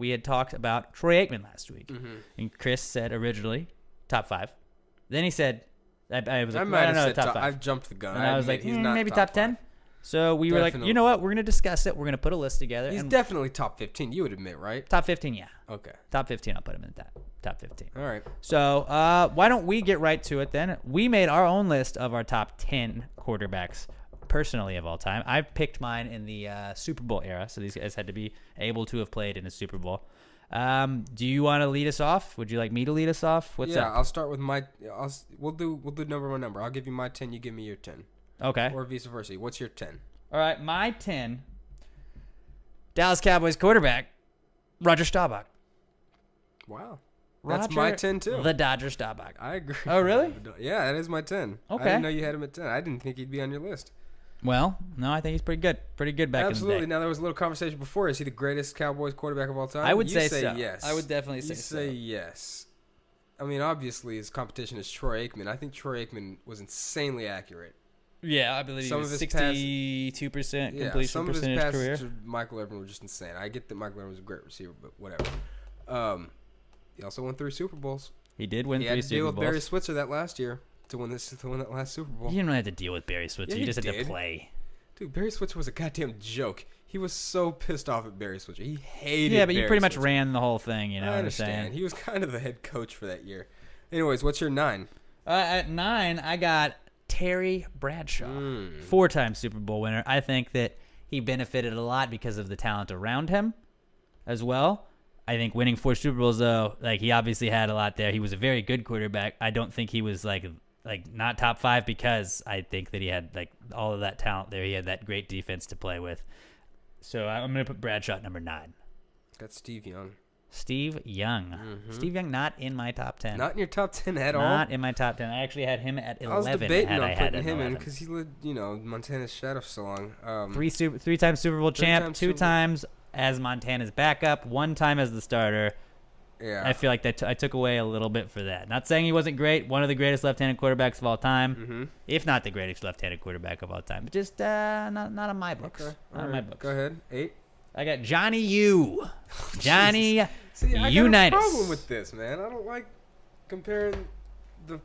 we had talked about Troy Aikman last week. Mm-hmm. And Chris said originally top 5. Then he said, I was like, I might have said top 5. I've jumped the gun. And I was like, he's not maybe top 10. 5. So we were like, you know what? We're going to discuss it. We're going to put a list together. He's and definitely top 15. You would admit, right? top 15, yeah. Okay. Top 15, I'll put him in that. Top 15. All right. So why don't we get right to it then? We made our own list of our top 10 quarterbacks personally of all time. I picked mine in the Super Bowl era, so these guys had to be able to have played in a Super Bowl. Do you want to lead us off? Would you like me to lead us off? What's up? I'll start with my. We'll do number by number. I'll give you my 10. You give me your 10. Okay. Or vice versa. What's your 10? All right, my 10. Dallas Cowboys quarterback, Roger Staubach. Wow. That's my Roger 10 too. The Dodger Staubach. I agree. Oh, really? Yeah, that is my 10. Okay. I didn't know you had him at 10. I didn't think he'd be on your list. Well, no, I think he's pretty good. Pretty good back Absolutely. in the day. Now, there was a little conversation before. Is he the greatest Cowboys quarterback of all time? I would You say so. yes. I would definitely say so. You say yes. I mean, obviously, his competition is Troy Aikman. I think Troy Aikman was insanely accurate. Yeah, I believe Some he was of his 62% completion some of his percentage passes career. to Michael Irvin were just insane. I get that Michael Irvin was a great receiver, but whatever. He also won 3 Super Bowls. He did win He 3 had to deal Super with Bowls. Barry Switzer that last year to win that last Super Bowl. You didn't have to deal with Barry Switzer. Yeah, you he just had to did. play. Dude, Barry Switzer was a goddamn joke. He was so pissed off at Barry Switzer. He hated Yeah, but you Barry pretty much Switzer. ran the whole thing, you know I what I'm understand. saying? He was kind of the head coach for that year. Anyways, what's your 9? At 9, I got Terry Bradshaw, Mm. 4-time Super Bowl winner. I think that he benefited a lot because of the talent around him as well. I think winning 4 Super Bowls, though, like he obviously had a lot there. He was a very good quarterback. I don't think he was like not top 5 because I think that he had like all of that talent there. He had that great defense to play with. So I'm going to put Bradshaw at number 9. That's Steve Young. Steve Young. Mm-hmm. Steve Young not in my top 10. Not in your top 10 at all? Not in my top 10. I actually had him at 11. I was debating had on I had putting him in 11. because he led, Montana's shadow so long. 3-time Super Bowl champ, 2 Super Bowl. times as Montana's backup, 1 time as the starter. Yeah. I feel like that I took away a little bit for that. Not saying he wasn't great, one of the greatest left-handed quarterbacks of all time, Mm-hmm. if not the greatest left-handed quarterback of all time. But just not on my books. Okay. Not on my books. Go ahead. 8. I got Johnny U. Johnny See, I got a Unitas. problem with this, man. I don't like comparing the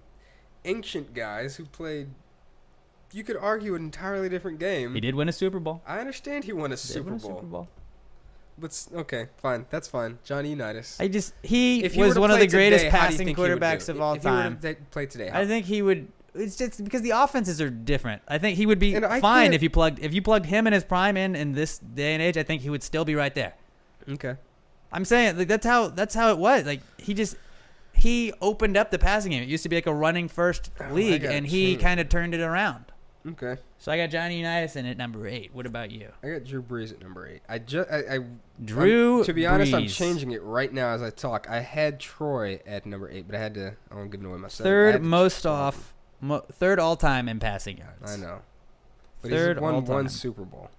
ancient guys who played. You could argue an entirely different game. He did win a Super Bowl. I understand he won a Did Super win a Bowl. Super Bowl. But okay, fine. That's fine. Johnny Unitas. He If he was were to one of play the greatest today, how do you passing think he would do? quarterbacks of all If he were time. to play today, I think he would. It's just because the offenses are different. I think he would be And I fine can't- if you plugged him in his prime in this day and age. I think he would still be right there. Okay. I'm saying like that's how it was. Like he opened up the passing game. It used to be like a running first league, gotta and he change. kind of turned it around. Okay. So I got Johnny Unitas in at number 8. What about you? I got Drew Brees at number 8. Drew. To be honest, I'm Brees. changing it right now as I talk. I had Troy at number 8, but I won't give away my 7. I Third had to most choose one. off, third all time in passing yards. I know. But Third he's won all-time. one Super Bowl.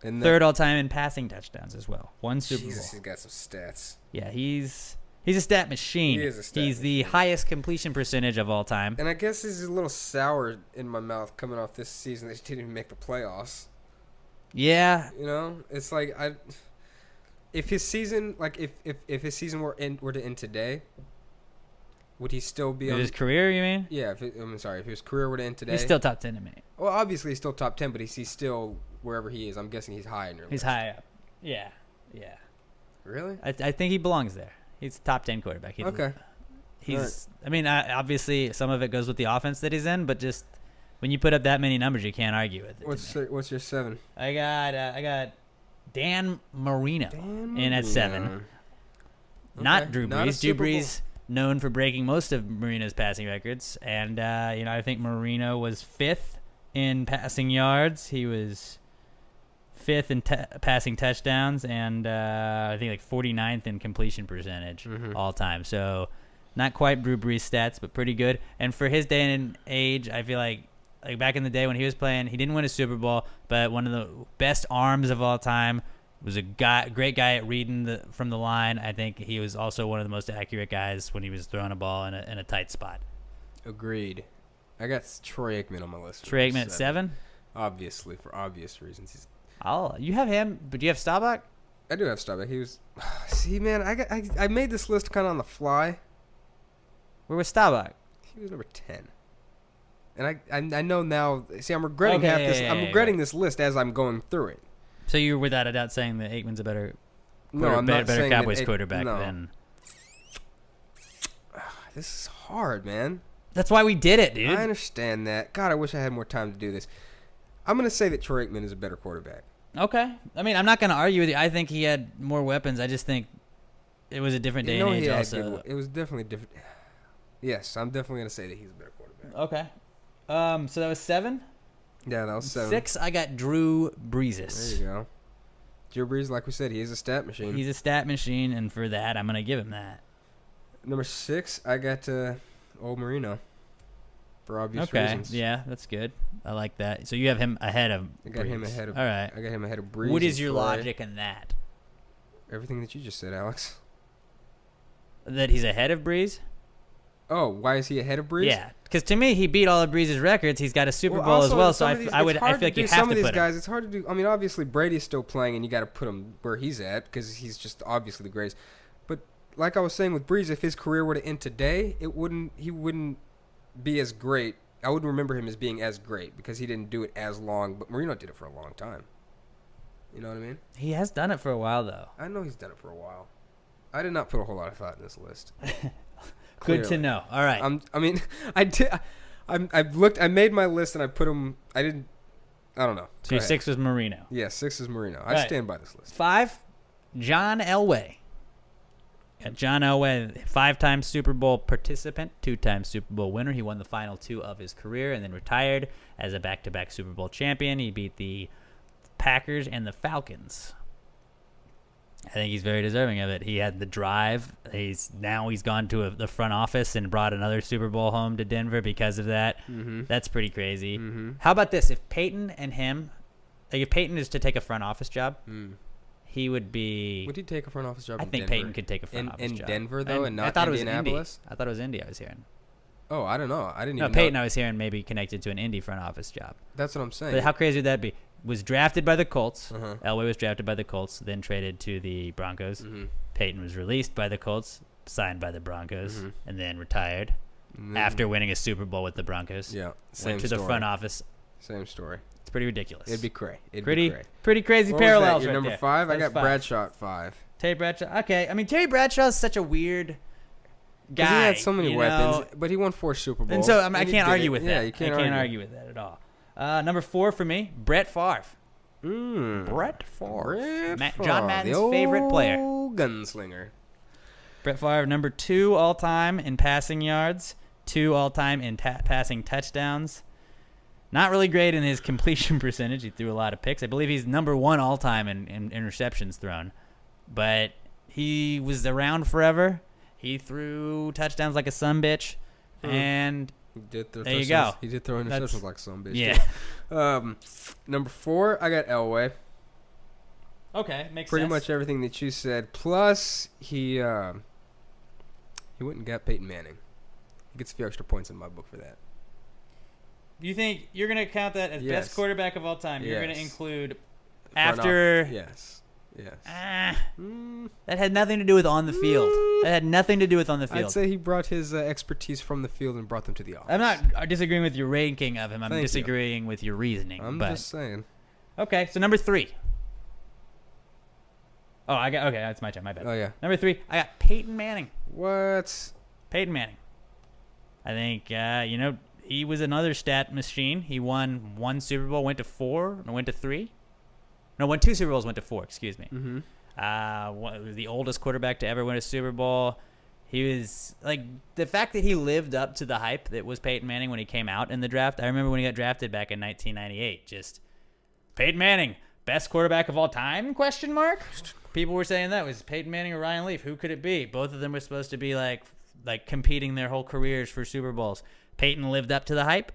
And Third all time in passing touchdowns as well. 1 Super Jesus, Bowl. he's got some stats. Yeah, he's a stat machine. He is a stat He's the machine. highest completion percentage of all time. And I guess he's a little sour in my mouth coming off this season that he didn't even make the playoffs. Yeah, You know, it's like if his season if his season were to end today, would he still be in on his career, you mean? Yeah, if his career were to end today. He's still top 10 to me. Well, obviously he's still top 10, but he's still wherever he is. I'm guessing he's high in your He's list. high up. Yeah. Really? I think he belongs there. He's a top 10 quarterback. Okay. He's. I mean, obviously some of it goes with the offense that he's in, but just when you put up that many numbers, you can't argue with it. What's your 7? I got Dan Marino in at 7. Not Okay. Drew Not a Brees. Drew Super Bowl. Brees known for breaking most of Marino's passing records, and I think Marino was 5th in passing yards. He was 5th in passing touchdowns, and I think like 49th in completion percentage all time. So not quite Drew Brees stats, but pretty good. And for his day and age, I feel like back in the day when he was playing, he didn't win a Super Bowl, but one of the best arms of all time. Was a great guy at reading from the line. I think he was also one of the most accurate guys when he was throwing a ball in a tight spot. Agreed. I got Troy Aikman on my list. Troy Aikman at 7? Obviously, for obvious reasons. You have him, but do you have Staubach? I do have Staubach. He was. See, man, I made this list kind of on the fly. Where was Staubach? He was number 10. And I know now. See, I'm regretting Okay, half this. yeah, I'm yeah, regretting yeah. this list as I'm going through it. So you're without a doubt saying that Aikman's a better, No, I'm not better saying Cowboys that quarterback no. than. This is hard, man. That's why we did it, dude. I understand that. God, I wish I had more time to do this. I'm gonna say that Troy Aikman is a better quarterback. Okay. I mean, I'm not going to argue with you. I think he had more weapons. I just think it was a different day and age. Also, it was definitely different. Yes, I'm definitely gonna say that he's a better quarterback. okay. So that was 7. Yeah, that was 7. 6. I got Drew Brees. There you go. Drew Brees, like we said, he is a stat machine. He's a stat machine, and for that, I'm going to give him that. Number 6, I got old Marino. For obvious reasons. Yeah, that's good. I like that. So you have him ahead of I got him Brees. ahead of. All right. I got him ahead of Brees. What is and your Troy. logic in that? Everything that you just said, Alex. That he's ahead of Brees? Oh, why is he ahead of Brees? Yeah, because to me, he beat all of Brees' records. He's got a Super Bowl also, as well, some so of these- I it's hard feel like to you do have some to of these put him. guys. It's hard to do. I mean, obviously Brady's still playing, and you got to put him where he's at because he's just obviously the greatest. But like I was saying with Brees, if his career were to end today, he wouldn't be as great. I wouldn't remember him as being as great because he didn't do it as long. But Marino did it for a long time. You know what I mean? He has done it for a while, though. I know he's done it for a while. I did not put a whole lot of thought in this list. Good to Clearly. know. All right. I mean, I did. I've looked. I made my list and I put him. I didn't. I don't know. So Go your ahead. 6 was Marino. Yeah, 6 is Marino. I Right. stand by this list. 5, John Elway. Got John Elway, 5-time Super Bowl participant, 2-time Super Bowl winner. He won the final 2 of his career and then retired as a back-to-back Super Bowl champion. He beat the Packers and the Falcons. I think he's very deserving of it. He had the drive. He's gone to the front office and brought another Super Bowl home to Denver because of that. Mm-hmm. That's pretty crazy. Mm-hmm. How about this? If Peyton and him, like if Peyton is to take a front office job, he would be. Would he take a front office job? I in think Denver? Peyton could take a front office in job Denver though, and I not thought Indianapolis. It was Indy. I thought it was Indy. I was hearing. Oh, I don't know. I didn't No, even. Peyton. know. I was hearing maybe connected to an Indy front office job. That's what I'm saying. But how crazy would that be? Was drafted by the Colts. Uh-huh. Elway was drafted by the Colts, then traded to the Broncos. Mm-hmm. Peyton was released by the Colts, signed by the Broncos, Mhm. and then retired after winning a Super Bowl with the Broncos. Yeah. Same Went to story. the front office. Same story. It's pretty ridiculous. It'd be cray. It'd pretty be cray. pretty crazy What was parallels. that? Your right number there. 5. I That was got 5. Bradshaw at 5. Terry Bradshaw. Okay, I mean Terry Bradshaw is such a weird guy. Because he had so many you weapons, know? but he won 4 Super Bowls. And so I he can't did argue it. with Yeah, that. you can't I can't argue. argue with that at all. Number 4 for me, Brett Favre. Brett Favre. John Madden's favorite player. Gunslinger. Brett Favre, number 2 all-time in passing yards, 2 all-time in passing touchdowns. Not really great in his completion percentage. He threw a lot of picks. I believe he's number 1 all-time in interceptions thrown. But he was around forever. He threw touchdowns like a sumbitch. And He did throw there you go. He did throw That's- interceptions like some bitch. yeah. Number 4, I got Elway. Okay, makes Pretty sense. much everything that you said. Plus, he went and got Peyton Manning. He gets a few extra points in my book for that. You think you're going to count that as Yes. best quarterback of all time? You're going to Yes. include Front after... off- Yes. Yes. That had nothing to do with on the field. That had nothing to do with on the field. I'd say he brought his expertise from the field and brought them to the office. I'm not disagreeing with your ranking of him. I'm Thank you. disagreeing with your reasoning. I'm but just saying. okay, so number 3. Oh, okay. That's my turn. My bad. Oh, yeah. Number 3, I got Peyton Manning. What? Peyton Manning. I think he was another stat machine. He won 1 Super Bowl, went to 4, and went to 3. No, won 2 Super Bowls, went to 4. Excuse me. Mm-hmm. The oldest quarterback to ever win a Super Bowl. He was like the fact that he lived up to the hype that was Peyton Manning when he came out in the draft. I remember when he got drafted back in 1998. Just Peyton Manning, best quarterback of all time? Question mark. People were saying that was Peyton Manning or Ryan Leaf. Who could it be? Both of them were supposed to be like competing their whole careers for Super Bowls. Peyton lived up to the hype.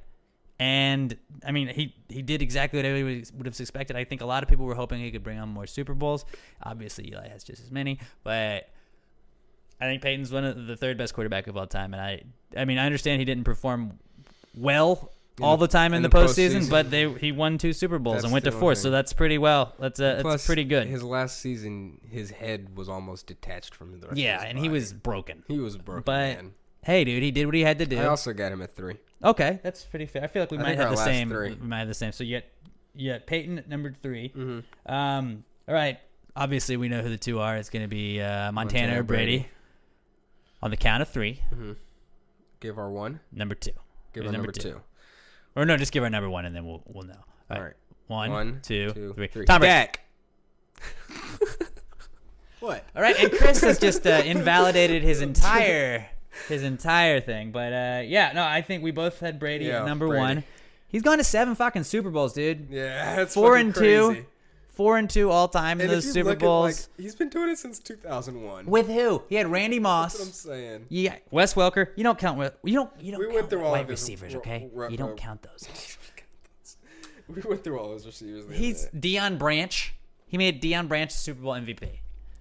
And, I mean, he did exactly what everybody would have expected. I think a lot of people were hoping he could bring on more Super Bowls. Obviously, Eli has just as many. But I think Peyton's one of the 3rd best quarterback of all time. And I mean, I understand he didn't perform well all the time in the postseason, but he won 2 Super Bowls That's and went to the 4, only so thing. that's pretty well. That's Plus, pretty good. His last season, his head was almost detached from the rest Yeah, of his and body. he was broken. He was broken, But man. hey, dude, he did what he had to do. I also got him at 3. Okay, that's pretty fair. I feel like we I might think have our the last same. 3. We might have the same. So you got Peyton at number 3. Mm-hmm. All right. Obviously, we know who the 2 are. It's going to be Montana or Brady. On the count of 3. Mm-hmm. Give our 1. Number 2. Give Who's our number 2. Or no, just give our number 1 and then we'll know. All right. 1, 2, 3. 3. Tom Brady. Dak. What? All right, and Chris has just invalidated his entire thing. But yeah, no, I think we both had Brady at number Brady. 1. He's gone to 7 fucking Super Bowls, dude. Yeah, that's 4 fucking and crazy. 2. 4 and 2 all time in And those if you Super look at, Bowls. he's been doing it since 2001. With who? He had Randy That's what I'm Moss. saying. Yeah, Wes Welker. You don't count. You don't We count went through all wide of his receivers, okay? You don't count those. We went through all his receivers. the He's other day. Deion Branch. He made Deion Branch Super Bowl MVP.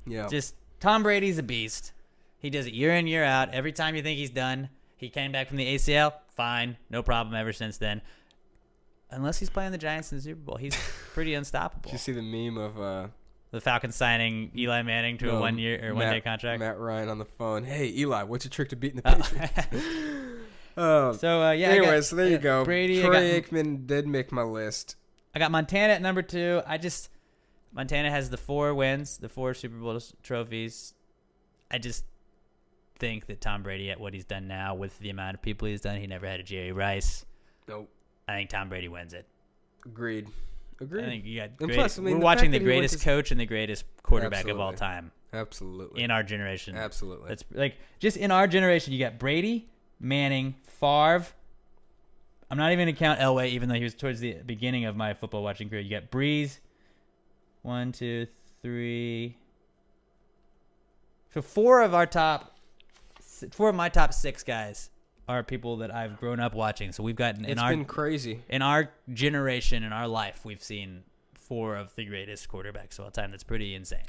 Yeah. Just Tom Brady's a beast. He does it year in, year out. Every time you think he's done, he came back from the ACL. Fine, no problem ever since then. Unless he's playing the Giants in the Super Bowl, he's pretty unstoppable. Did you see the meme of The Falcons signing Eli Manning to a 1 year or 1 day contract. Matt Ryan on the phone. Hey Eli, what's your trick to beating the Oh. Patriots? Oh. So yeah. Anyways, so there you go. Brady. Troy Aikman did make my list. I got Montana at number 2. Montana has the 4 wins, the 4 Super Bowl trophies. I just think that Tom Brady, at what he's done now with the amount of people he's done, he never had a Jerry Rice. Nope. I think Tom Brady wins it. Agreed. I think you got And great, plus, I mean, we're the watching fact the that he went greatest to- coach and the greatest quarterback of all Absolutely. time Absolutely. in our generation. Absolutely. That's like just in our generation. You got Brady, Manning, Favre. I'm not even gonna count Elway, even though he was towards the beginning of my football watching career. You got Breeze. 1, 2, 3. So 4 of my top 6 guys are people that I've grown up watching. So we've gotten It's been crazy. in our generation, in our life, we've seen 4 of the greatest quarterbacks of all time. That's pretty insane.